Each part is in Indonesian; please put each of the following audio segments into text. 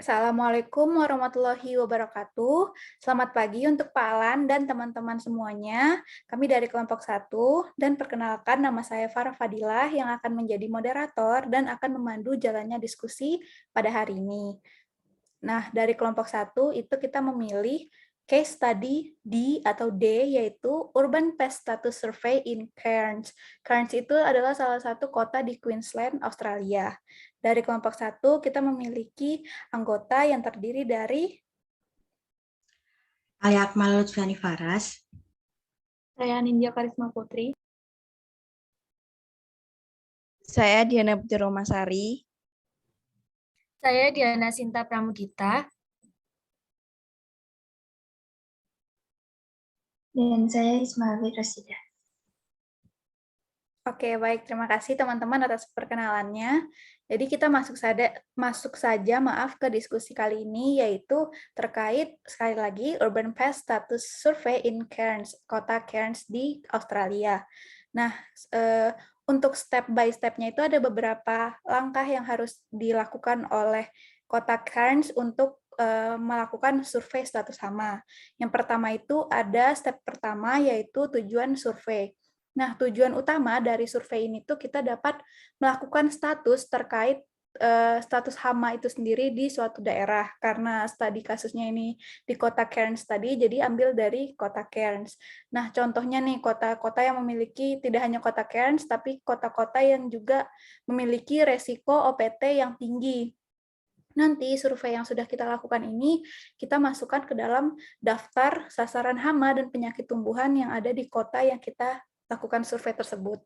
Assalamualaikum warahmatullahi wabarakatuh. Selamat pagi untuk Pak Alan dan teman-teman semuanya. Kami dari kelompok 1 dan perkenalkan nama saya Farah Fadilah yang akan menjadi moderator dan akan memandu jalannya diskusi pada hari ini. Nah, dari kelompok 1 itu kita memilih case study D atau D, yaitu Urban Pest Status Survey in Cairns. Cairns itu adalah salah satu kota di Queensland, Australia. Dari kelompok 1, kita memiliki anggota yang terdiri dari Saya Akmal Lutfiani Faras. Saya Nindya Karisma Putri. Saya Diana Putri Romasari. Saya Diana Sinta Pramudita. Dan saya Ismail Rasida. Oke, baik. Terima kasih teman-teman atas perkenalannya. Jadi kita masuk saja ke diskusi kali ini, yaitu terkait sekali lagi Urban Pest Status Survey in Cairns, kota Cairns di Australia. Nah, untuk step by step-nya itu ada beberapa langkah yang harus dilakukan oleh kota Cairns untuk melakukan survei status hama. Yang pertama itu ada step pertama, yaitu tujuan survei. Nah, tujuan utama dari survei ini tuh kita dapat melakukan status terkait status hama itu sendiri di suatu daerah. Karena studi kasusnya ini di kota Cairns tadi, jadi ambil dari kota Cairns. Nah, contohnya nih, kota-kota yang memiliki, tidak hanya kota Cairns, tapi kota-kota yang juga memiliki resiko OPT yang tinggi. Nanti survei yang sudah kita lakukan ini, kita masukkan ke dalam daftar sasaran hama dan penyakit tumbuhan yang ada di kota yang kita lakukan survei tersebut.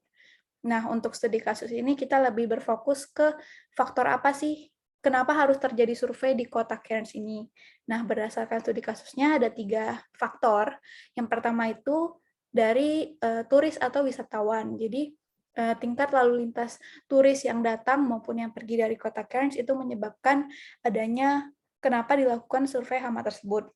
Nah, untuk studi kasus ini kita lebih berfokus ke faktor apa sih, kenapa harus terjadi survei di kota Cairns ini. Nah, berdasarkan studi kasusnya ada 3 faktor. Yang pertama itu dari turis atau wisatawan. Jadi, tingkat lalu lintas turis yang datang maupun yang pergi dari kota Cairns itu menyebabkan adanya kenapa dilakukan survei hama tersebut.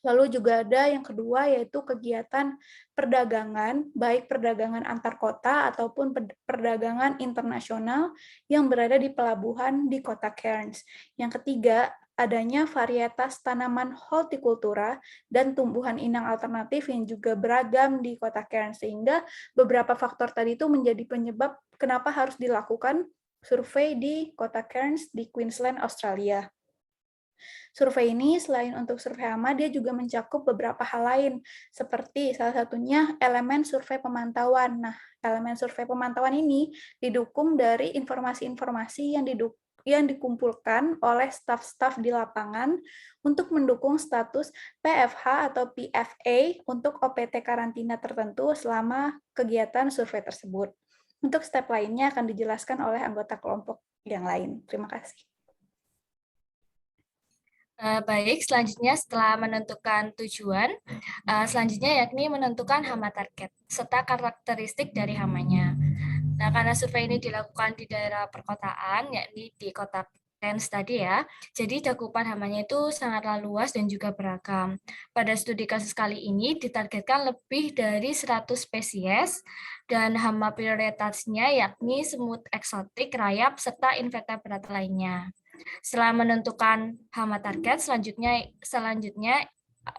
Lalu juga ada yang kedua, yaitu kegiatan perdagangan, baik perdagangan antar kota ataupun perdagangan internasional yang berada di pelabuhan di kota Cairns. Yang ketiga, adanya varietas tanaman hortikultura dan tumbuhan inang alternatif yang juga beragam di kota Cairns, sehingga beberapa faktor tadi itu menjadi penyebab kenapa harus dilakukan survei di kota Cairns di Queensland, Australia. Survei ini selain untuk survei hama, dia juga mencakup beberapa hal lain, seperti salah satunya elemen survei pemantauan. Nah, elemen survei pemantauan ini didukung dari informasi-informasi yang dikumpulkan oleh staf-staf di lapangan untuk mendukung status PFH atau PFA untuk OPT karantina tertentu selama kegiatan survei tersebut. Untuk step lainnya akan dijelaskan oleh anggota kelompok yang lain. Terima kasih. Baik, selanjutnya setelah menentukan tujuan, selanjutnya yakni menentukan hama target, serta karakteristik dari hamanya. Nah, karena survei ini dilakukan di daerah perkotaan, yakni di kota Cairns tadi ya, jadi cakupan hamanya itu sangatlah luas dan juga beragam. Pada studi kasus kali ini ditargetkan lebih dari 100 spesies, dan hama prioritasnya yakni semut eksotik, rayap, serta invertebrata lainnya. Setelah menentukan hama target, selanjutnya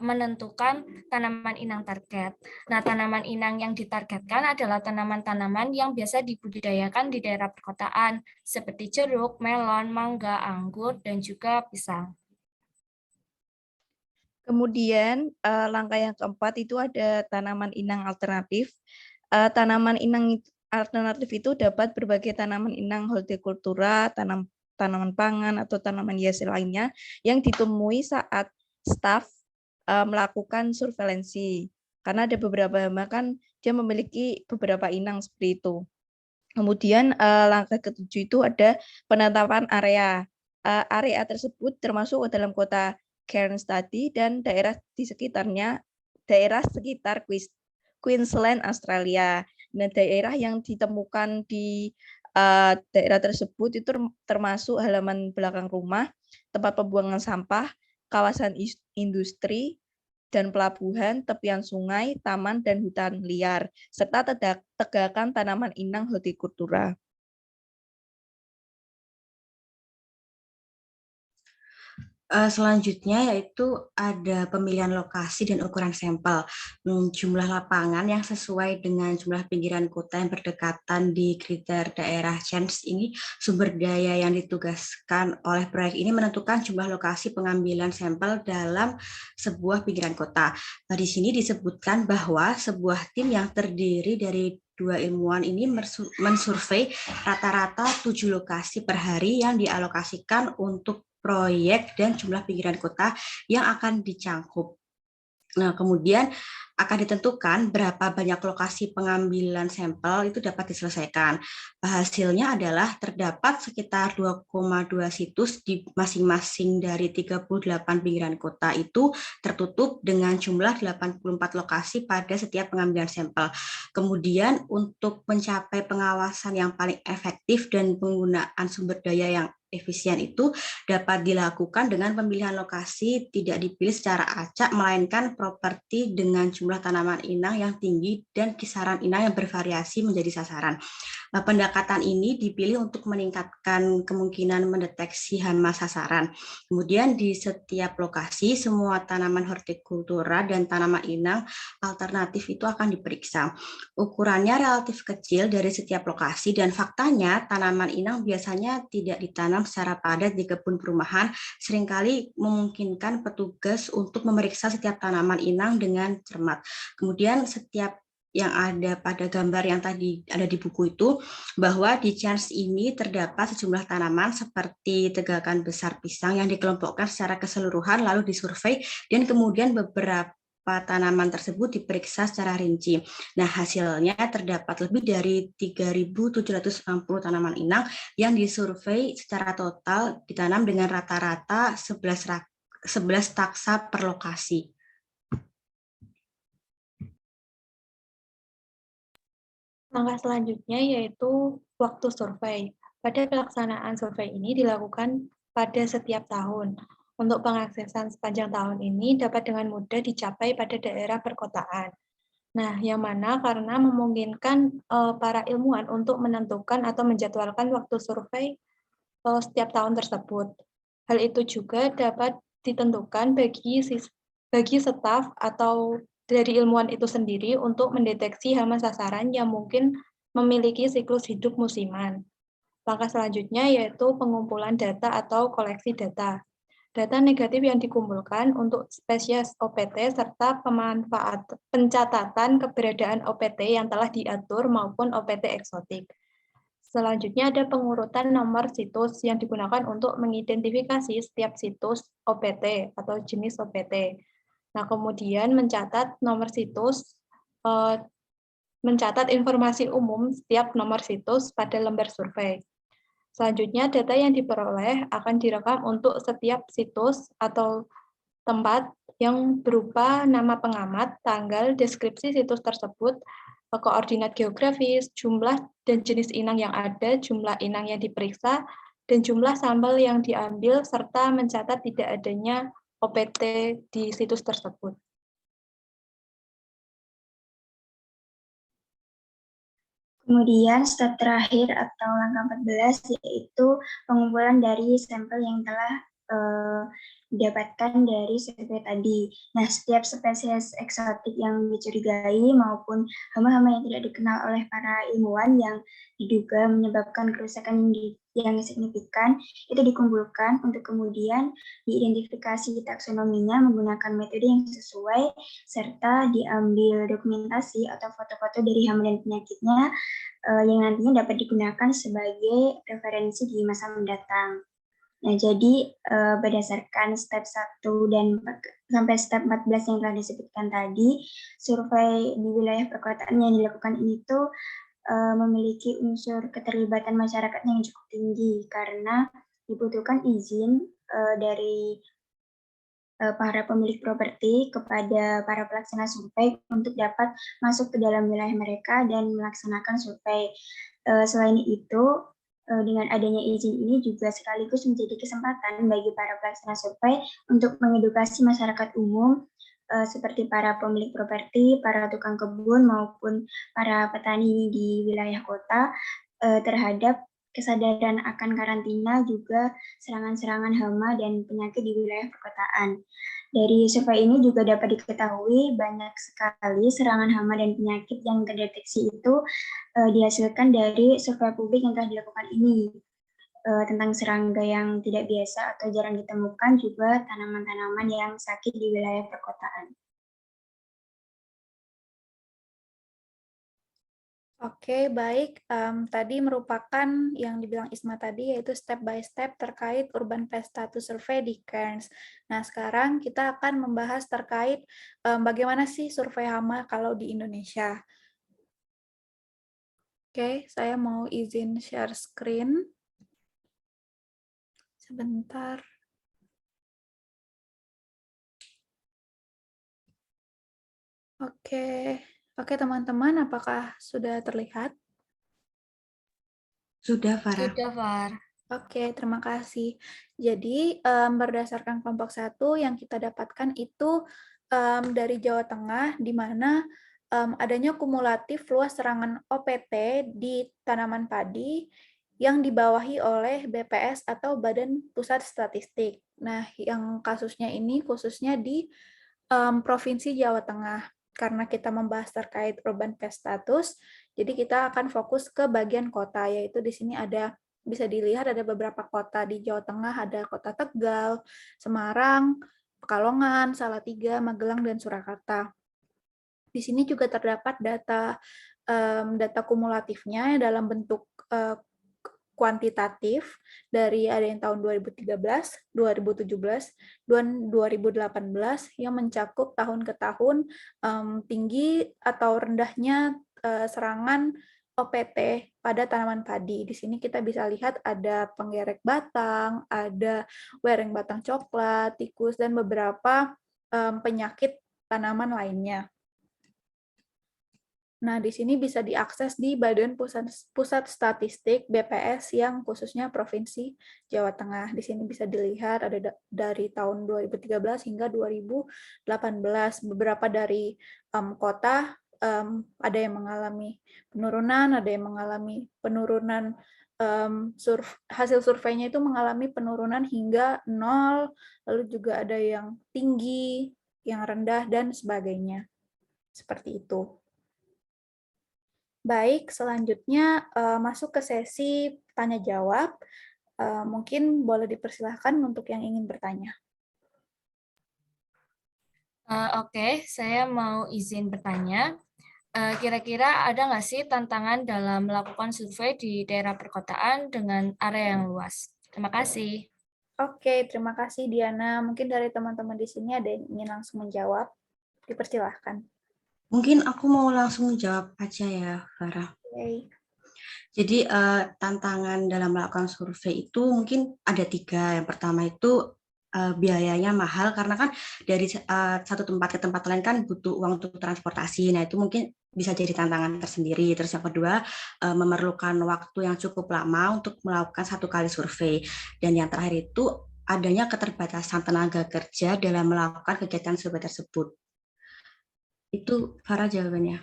menentukan tanaman inang target. Nah, tanaman inang yang ditargetkan adalah tanaman-tanaman yang biasa dibudidayakan di daerah perkotaan, seperti jeruk, melon, mangga, anggur, dan juga pisang. Kemudian langkah yang keempat itu ada tanaman inang alternatif. Tanaman inang alternatif itu dapat berbagai tanaman inang hortikultura, tanaman pangan atau tanaman hias lainnya yang ditemui saat staf melakukan surveilansi. Karena ada beberapa hama kan dia memiliki beberapa inang seperti itu. Kemudian langkah ketujuh itu ada penetapan area. Area tersebut termasuk dalam kota Cairns tadi dan daerah di sekitarnya, daerah sekitar Queensland, Australia. Nah, daerah yang ditemukan di daerah tersebut itu termasuk halaman belakang rumah, tempat pembuangan sampah, kawasan industri, dan pelabuhan, tepian sungai, taman, dan hutan liar, serta tegakan tanaman inang hortikultura. Selanjutnya yaitu ada pemilihan lokasi dan ukuran sampel. Jumlah lapangan yang sesuai dengan jumlah pinggiran kota yang berdekatan di kriteria daerah CHANS ini, sumber daya yang ditugaskan oleh proyek ini menentukan jumlah lokasi pengambilan sampel dalam sebuah pinggiran kota. Nah, di sini disebutkan bahwa sebuah tim yang terdiri dari 2 ilmuwan ini mensurvei rata-rata 7 lokasi per hari yang dialokasikan untuk proyek dan jumlah pinggiran kota yang akan dicangkup. Nah, kemudian akan ditentukan berapa banyak lokasi pengambilan sampel itu dapat diselesaikan. Hasilnya adalah terdapat sekitar 2,2 situs di masing-masing dari 38 pinggiran kota itu tertutup dengan jumlah 84 lokasi pada setiap pengambilan sampel. Kemudian untuk mencapai pengawasan yang paling efektif dan penggunaan sumber daya yang efisien itu dapat dilakukan dengan pemilihan lokasi tidak dipilih secara acak, melainkan properti dengan jumlah tanaman inang yang tinggi dan kisaran inang yang bervariasi menjadi sasaran. Pendekatan ini dipilih untuk meningkatkan kemungkinan mendeteksi hama sasaran. Kemudian di setiap lokasi, semua tanaman hortikultura dan tanaman inang alternatif itu akan diperiksa. Ukurannya relatif kecil dari setiap lokasi dan faktanya tanaman inang biasanya tidak ditanam secara padat di kebun perumahan, seringkali memungkinkan petugas untuk memeriksa setiap tanaman inang dengan cermat. Kemudian setiap yang ada pada gambar yang tadi ada di buku itu, bahwa di CHANS ini terdapat sejumlah tanaman seperti tegakan besar pisang yang dikelompokkan secara keseluruhan lalu disurvei dan kemudian beberapa tanaman tersebut diperiksa secara rinci. Nah, hasilnya terdapat lebih dari 3.760 tanaman inang yang disurvei secara total ditanam dengan rata-rata 11 taksa per lokasi. Langkah selanjutnya yaitu waktu survei. Pada pelaksanaan survei ini dilakukan pada setiap tahun. Untuk pengaksesan sepanjang tahun ini dapat dengan mudah dicapai pada daerah perkotaan. Nah, yang mana karena memungkinkan para ilmuwan untuk menentukan atau menjadwalkan waktu survei setiap tahun tersebut. Hal itu juga dapat ditentukan bagi staf atau dari ilmuwan itu sendiri untuk mendeteksi hama sasaran yang mungkin memiliki siklus hidup musiman. Langkah selanjutnya yaitu pengumpulan data atau koleksi data. Data negatif yang dikumpulkan untuk spesies OPT serta pencatatan keberadaan OPT yang telah diatur maupun OPT eksotik. Selanjutnya ada pengurutan nomor situs yang digunakan untuk mengidentifikasi setiap situs OPT atau jenis OPT. Nah, kemudian mencatat nomor situs, mencatat informasi umum setiap nomor situs pada lembar survei. Selanjutnya, data yang diperoleh akan direkam untuk setiap situs atau tempat yang berupa nama pengamat, tanggal, deskripsi situs tersebut, koordinat geografis, jumlah dan jenis inang yang ada, jumlah inang yang diperiksa, dan jumlah sampel yang diambil, serta mencatat tidak adanya OPT di situs tersebut. Kemudian step terakhir atau langkah 14 yaitu pengumpulan dari sampel yang telah didapatkan dari survei tadi. Nah, setiap spesies eksotik yang dicurigai maupun hama-hama yang tidak dikenal oleh para ilmuwan yang diduga menyebabkan kerusakan yang signifikan itu dikumpulkan untuk kemudian diidentifikasi taksonominya menggunakan metode yang sesuai serta diambil dokumentasi atau foto-foto dari hama dan penyakitnya yang nantinya dapat digunakan sebagai referensi di masa mendatang. Nah, jadi berdasarkan step 1 dan sampai step 14 yang telah disebutkan tadi, survei di wilayah perkotaan yang dilakukan ini tuh memiliki unsur keterlibatan masyarakat yang cukup tinggi karena dibutuhkan izin dari para pemilik properti kepada para pelaksana survei untuk dapat masuk ke dalam wilayah mereka dan melaksanakan survei. Selain itu, dengan adanya izin ini juga sekaligus menjadi kesempatan bagi para pelaksana survei untuk mengedukasi masyarakat umum seperti para pemilik properti, para tukang kebun maupun para petani di wilayah kota terhadap kesadaran akan karantina, juga serangan-serangan hama dan penyakit di wilayah perkotaan. Dari survei ini juga dapat diketahui banyak sekali serangan hama dan penyakit yang terdeteksi itu dihasilkan dari survei publik yang telah dilakukan ini. Tentang serangga yang tidak biasa atau jarang ditemukan, juga tanaman-tanaman yang sakit di wilayah perkotaan. Oke, baik. Tadi merupakan yang dibilang Isma tadi, yaitu step by step terkait urban pest status survey di Cairns. Nah, sekarang kita akan membahas terkait bagaimana sih survei hama kalau di Indonesia. Oke, saya mau izin share screen. Sebentar. Oke, teman-teman, apakah sudah terlihat? Sudah, Farah. Sudah, Far. Oke, terima kasih. Jadi, berdasarkan kelompok 1 yang kita dapatkan itu dari Jawa Tengah, di mana adanya kumulatif luas serangan OPT di tanaman padi yang dibawahi oleh BPS atau Badan Pusat Statistik. Nah, yang kasusnya ini khususnya di Provinsi Jawa Tengah. Karena kita membahas terkait urban pest status, jadi kita akan fokus ke bagian kota, yaitu di sini ada, bisa dilihat ada beberapa kota di Jawa Tengah, ada Kota Tegal, Semarang, Pekalongan, Salatiga, Magelang, dan Surakarta. Di sini juga terdapat data kumulatifnya dalam bentuk kuantitatif dari ada yang tahun 2013, 2017, dan 2018 yang mencakup tahun ke tahun tinggi atau rendahnya serangan OPT pada tanaman padi. Di sini kita bisa lihat ada penggerek batang, ada wereng batang coklat, tikus, dan beberapa penyakit tanaman lainnya. Nah, di sini bisa diakses di Badan Pusat Statistik BPS yang khususnya Provinsi Jawa Tengah. Di sini bisa dilihat ada dari tahun 2013 hingga 2018. Beberapa dari kota ada yang mengalami penurunan, ada yang mengalami penurunan, hasil surveinya itu mengalami penurunan hingga 0, lalu juga ada yang tinggi, yang rendah, dan sebagainya. Seperti itu. Baik, selanjutnya masuk ke sesi tanya-jawab. Mungkin boleh dipersilahkan untuk yang ingin bertanya. Oke, saya mau izin bertanya. Kira-kira ada nggak sih tantangan dalam melakukan survei di daerah perkotaan dengan area yang luas? Terima kasih. Oke, terima kasih Diana. Mungkin dari teman-teman di sini ada yang ingin langsung menjawab. Dipersilahkan. Mungkin aku mau langsung jawab aja ya, Farah. Oke. Jadi tantangan dalam melakukan survei itu mungkin ada 3. Yang pertama itu biayanya mahal karena kan dari satu tempat ke tempat lain kan butuh uang untuk transportasi. Nah itu mungkin bisa jadi tantangan tersendiri. Terus yang kedua memerlukan waktu yang cukup lama untuk melakukan 1 kali survei. Dan yang terakhir itu adanya keterbatasan tenaga kerja dalam melakukan kegiatan survei tersebut. Itu Farah jawabannya.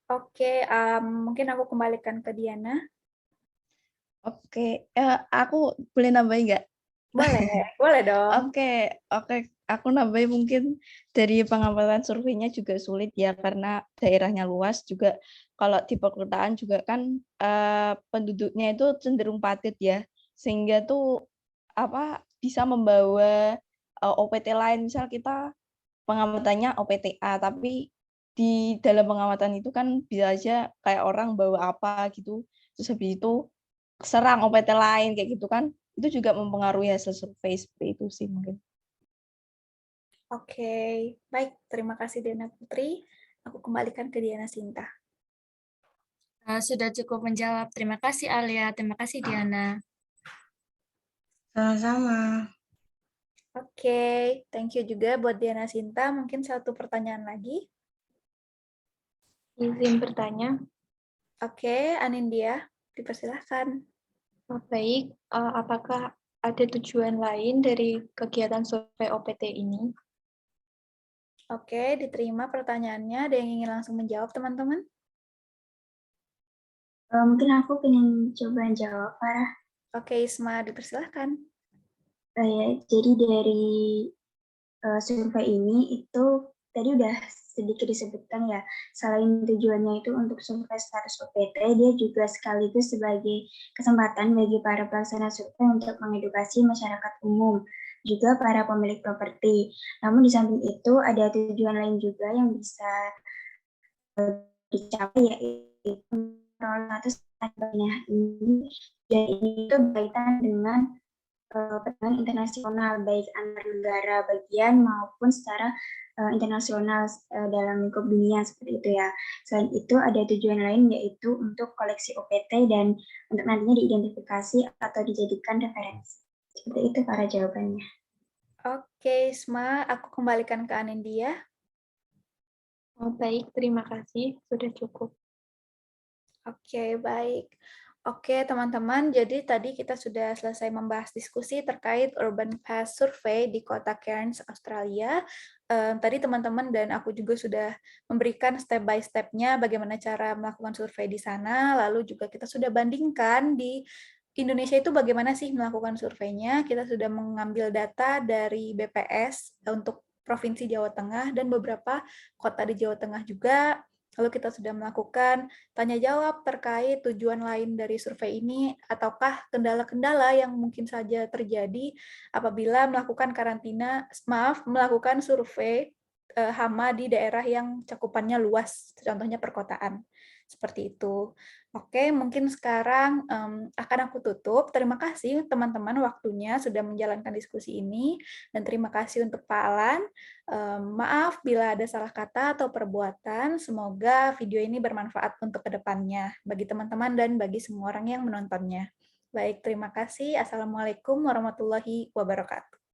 Oke, mungkin aku kembalikan ke Diana. Oke, aku boleh nambahin nggak? Boleh dong. Oke, aku nambahin mungkin dari pengamatan surveinya juga sulit ya karena daerahnya luas juga. Kalau di perkotaan juga kan penduduknya itu cenderung padat ya, sehingga tuh bisa membawa OPT lain. Misal kita pengamatannya OPTA, tapi di dalam pengamatan itu kan bisa aja kayak orang bawa apa gitu, terus habis itu serang OPT lain kayak gitu kan, itu juga mempengaruhi hasil survei seperti itu sih mungkin. Oke, baik. Terima kasih Diana Putri. Aku kembalikan ke Diana Sinta. Sudah cukup menjawab. Terima kasih Alia, terima kasih Diana. Sama-sama. Oke, thank you juga buat Diana Sinta. Mungkin 1 pertanyaan lagi. Izin bertanya. Oke, Anindya, dipersilahkan. Baik, apakah ada tujuan lain dari kegiatan survei OPT ini? Oke, diterima pertanyaannya. Ada yang ingin langsung menjawab, teman-teman? Mungkin aku pengen coba jawab, Farah. Oke, Isma, dipersilahkan. Ya, jadi dari survei ini itu tadi udah sedikit disebutkan ya, selain tujuannya itu untuk survei status OPT, dia juga sekaligus sebagai kesempatan bagi para pelaksana survei untuk mengedukasi masyarakat umum, juga para pemilik properti. Namun di samping itu ada tujuan lain juga yang bisa dicapai, yaitu status ini, dan ini itu berkaitan dengan pertemuan internasional baik antar negara bagian maupun secara internasional dalam lingkup dunia seperti itu ya. Selain itu ada tujuan lain yaitu untuk koleksi OPT dan untuk nantinya diidentifikasi atau dijadikan referensi. Seperti itu para jawabannya. Oke, Isma, aku kembalikan ke Anindya. Baik, terima kasih. Sudah cukup. Oke, baik. Oke, teman-teman, jadi tadi kita sudah selesai membahas diskusi terkait Urban Past Survey di kota Cairns, Australia. Tadi teman-teman dan aku juga sudah memberikan step by step-nya bagaimana cara melakukan survei di sana, lalu juga kita sudah bandingkan di Indonesia itu bagaimana sih melakukan surveinya. Kita sudah mengambil data dari BPS untuk Provinsi Jawa Tengah dan beberapa kota di Jawa Tengah juga. Lalu kita sudah melakukan tanya jawab terkait tujuan lain dari survei ini, ataukah kendala-kendala yang mungkin saja terjadi apabila melakukan survei hama di daerah yang cakupannya luas, contohnya perkotaan. Seperti itu. Oke, mungkin sekarang akan aku tutup. Terima kasih teman-teman waktunya sudah menjalankan diskusi ini, dan terima kasih untuk Pak Alan. Maaf bila ada salah kata atau perbuatan, semoga video ini bermanfaat untuk kedepannya, bagi teman-teman dan bagi semua orang yang menontonnya. Baik, terima kasih. Assalamualaikum warahmatullahi wabarakatuh.